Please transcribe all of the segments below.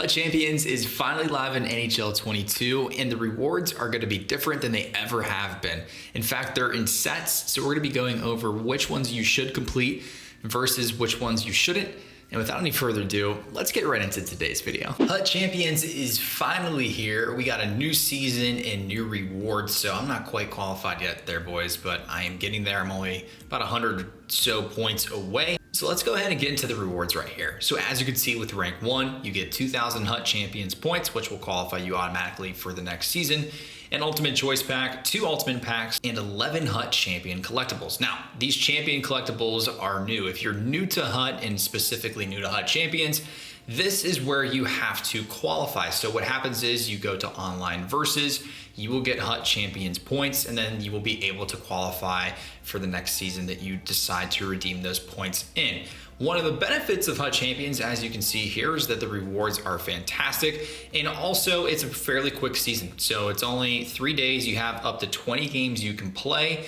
HUT Champions is finally live in NHL 22, and the rewards are going to be different than they ever have been. In fact, they're in sets, so we're going to be going over which ones you should complete versus which ones you shouldn't. And without any further ado, let's get right into today's video. HUT Champions is finally here. We got a new season and new rewards, so I'm not quite qualified yet there, boys, but I am getting there. I'm only about 100 or so points away. So let's go ahead and get into the rewards right here. So as you can see with rank 1, you get 2,000 HUT Champions points, which will qualify you automatically for the next season. An Ultimate Choice Pack, 2 Ultimate Packs, and 11 HUT Champion Collectibles. Now, these Champion Collectibles are new. If you're new to HUT and specifically new to HUT Champions, this is where you have to qualify. So what happens is you go to Online Versus, you will get HUT Champions points, and then you will be able to qualify for the next season that you decide to redeem those points in. One of the benefits of HUT Champions, as you can see here, is that the rewards are fantastic, and also it's a fairly quick season. So it's only 3 days, you have up to 20 games you can play,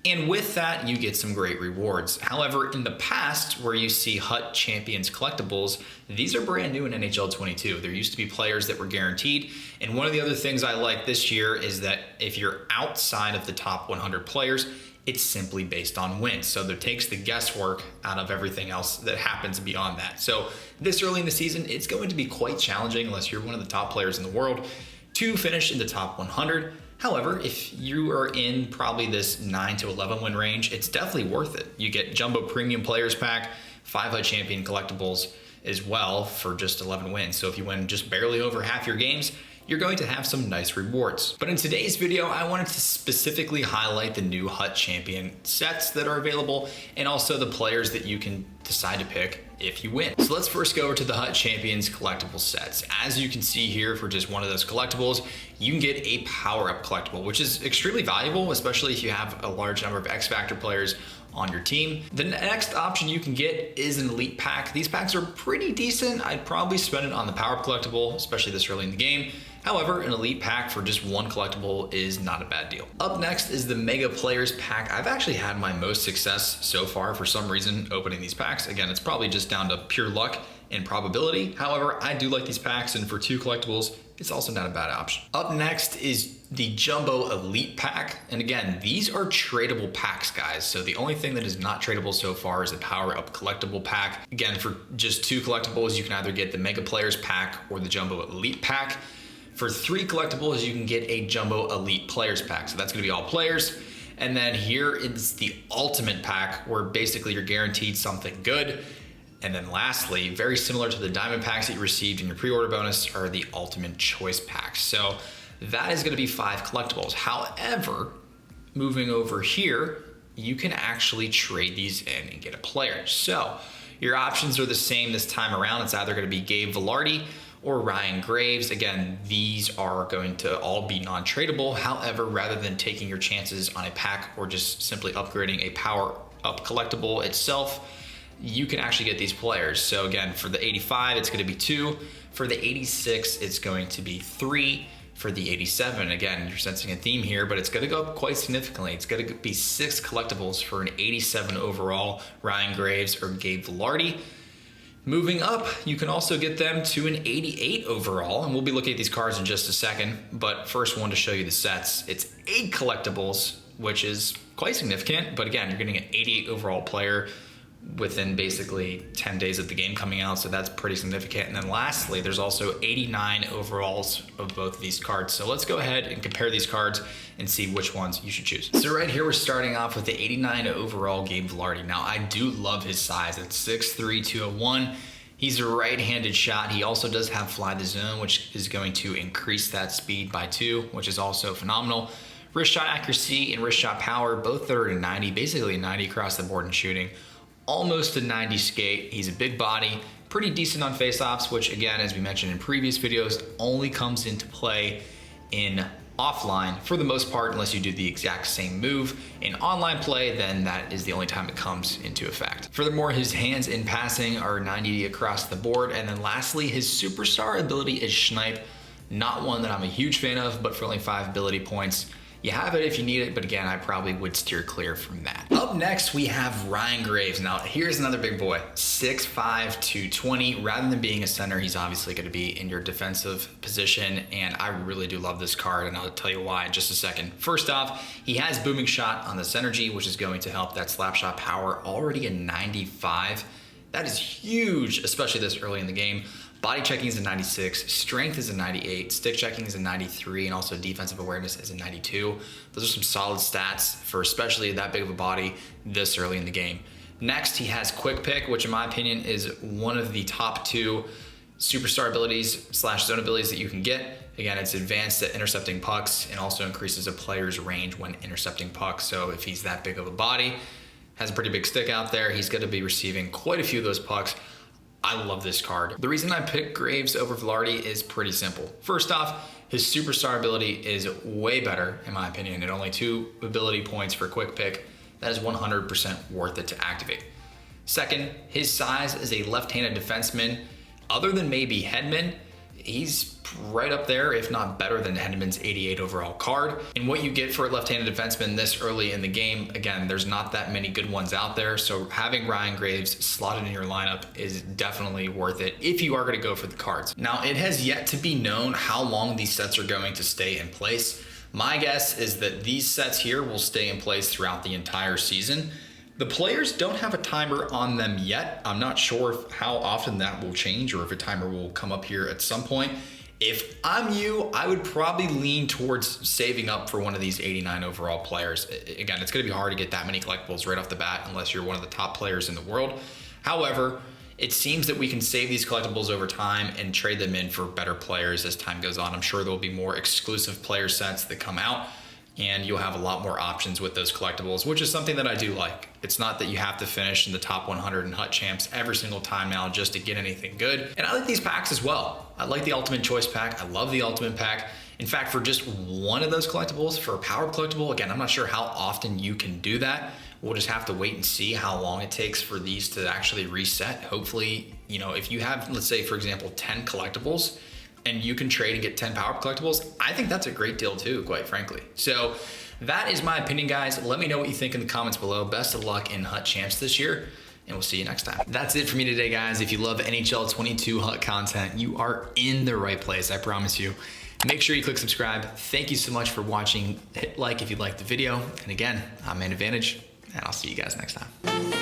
and with that, you get some great rewards. However, in the past, where you see HUT Champions collectibles, these are brand new in NHL 22. There used to be players that were guaranteed. And one of the other things I like this year is that if you're outside of the top 100 players, it's simply based on wins. So that takes the guesswork out of everything else that happens beyond that. So this early in the season, it's going to be quite challenging unless you're one of the top players in the world to finish in the top 100. However, if you are in probably this 9 to 11 win range, it's definitely worth it. You get Jumbo Premium Players Pack, 5 HUT Champion Collectibles as well for just 11 wins. So if you win just barely over half your games, you're going to have some nice rewards. But in today's video, I wanted to specifically highlight the new HUT Champion sets that are available and also the players that you can decide to pick if you win. So let's first go over to the HUT Champions collectible sets. As you can see here, for just one of those collectibles, you can get a power-up collectible, which is extremely valuable, especially if you have a large number of X Factor players on your team. The next option you can get is an elite pack. These packs are pretty decent. I'd probably spend it on the power-up collectible, especially this early in the game. However, an elite pack for just one collectible is not a bad deal. Up next is the Mega Players Pack. I've actually had my most success so far for some reason opening these packs. Again, it's probably just down to pure luck and probability. However, I do like these packs, and for 2 collectibles, it's also not a bad option. Up next is the Jumbo Elite Pack. And again, these are tradable packs, guys. So the only thing that is not tradable so far is the Power Up Collectible Pack. Again, for just 2 collectibles, you can either get the Mega Players Pack or the Jumbo Elite Pack. For 3 collectibles, you can get a Jumbo Elite Players Pack. So that's gonna be all players. And then here is the Ultimate Pack, where basically you're guaranteed something good. And then lastly, very similar to the Diamond Packs that you received in your pre-order bonus, are the Ultimate Choice Packs. So that is gonna be 5 collectibles. However, moving over here, you can actually trade these in and get a player. So your options are the same this time around. It's either gonna be Gabe Vilardi or Ryan Graves. Again, these are going to all be non-tradable. However, rather than taking your chances on a pack or just simply upgrading a power-up collectible itself, you can actually get these players. So again, for the 85, it's gonna be 2. For the 86, it's going to be 3. For the 87, again, you're sensing a theme here, but it's gonna go up quite significantly. It's gonna be 6 collectibles for an 87 overall Ryan Graves or Gabe Vilardi. Moving up, you can also get them to an 88 overall, and we'll be looking at these cards in just a second, but first one to show you the sets. It's 8 collectibles, which is quite significant, but again, you're getting an 88 overall player within basically 10 days of the game coming out, so that's pretty significant. And then lastly, there's also 89 overalls of both of these cards. So let's go ahead and compare these cards and see which ones you should choose. So right here, we're starting off with the 89 overall Gabe Vilardi. Now, I do love his size. It's 6'3", 201. He's a right-handed shot. He also does have Fly the Zone, which is going to increase that speed by 2, which is also phenomenal. Wrist shot accuracy and wrist shot power, both are at a 90, basically a 90 across the board in shooting. Almost a 90 skate. He's a big body, pretty decent on faceoffs, which again, as we mentioned in previous videos, only comes into play in offline for the most part, unless you do the exact same move. In online play, then that is the only time it comes into effect. Furthermore, his hands in passing are 90 across the board. And then lastly, his superstar ability is Snipe. Not one that I'm a huge fan of, but for only 5 ability points, You have it if you need it, but again, I probably would steer clear from that. Up next, we have Ryan Graves. Now, here's another big boy, 6'5", 220. Rather than being a center, he's obviously going to be in your defensive position, and I really do love this card, and I'll tell you why in just a second. First off, he has booming shot on the synergy, which is going to help that slap shot power, already a 95. That is huge, especially this early in the game. Body checking is a 96, strength is a 98, stick checking is a 93, and also defensive awareness is a 92. Those are some solid stats for especially that big of a body this early in the game. Next, he has quick pick, which in my opinion is one of the top 2 superstar abilities / zone abilities that you can get. Again, it's advanced at intercepting pucks and also increases a player's range when intercepting pucks. So if he's that big of a body, has a pretty big stick out there, he's going to be receiving quite a few of those pucks. I love this card. The reason I picked Graves over Velarde is pretty simple. First off, his superstar ability is way better, in my opinion, at only 2 ability points for quick pick. That is 100% worth it to activate. Second, his size as a left-handed defenseman, other than maybe Hedman, he's right up there, if not better than Hedman's 88 overall card. And what you get for a left-handed defenseman this early in the game, again, there's not that many good ones out there. So having Ryan Graves slotted in your lineup is definitely worth it if you are going to go for the cards. Now, it has yet to be known how long these sets are going to stay in place. My guess is that these sets here will stay in place throughout the entire season. The players don't have a timer on them yet. I'm not sure how often that will change or if a timer will come up here at some point. If I'm you, I would probably lean towards saving up for one of these 89 overall players. Again, it's going to be hard to get that many collectibles right off the bat unless you're one of the top players in the world. However, it seems that we can save these collectibles over time and trade them in for better players as time goes on. I'm sure there will be more exclusive player sets that come out, and you'll have a lot more options with those collectibles, which is something that I do like. It's not that you have to finish in the top 100 in Hut Champs every single time now just to get anything good. And I like these packs as well. I like the Ultimate Choice pack. I love the Ultimate pack. In fact, for just one of those collectibles, for a power collectible, again, I'm not sure how often you can do that. We'll just have to wait and see how long it takes for these to actually reset. Hopefully, if you have, let's say, for example, 10 collectibles, and you can trade and get 10 power collectibles, I think that's a great deal too, quite frankly. So that is my opinion, guys. Let me know what you think in the comments below. Best of luck in Hut Champs this year, and we'll see you next time. That's it for me today, guys. If you love NHL 22 Hut content, you are in the right place, I promise you. Make sure you click subscribe. Thank you so much for watching. Hit like if you liked the video. And again, I'm Man Advantage, and I'll see you guys next time.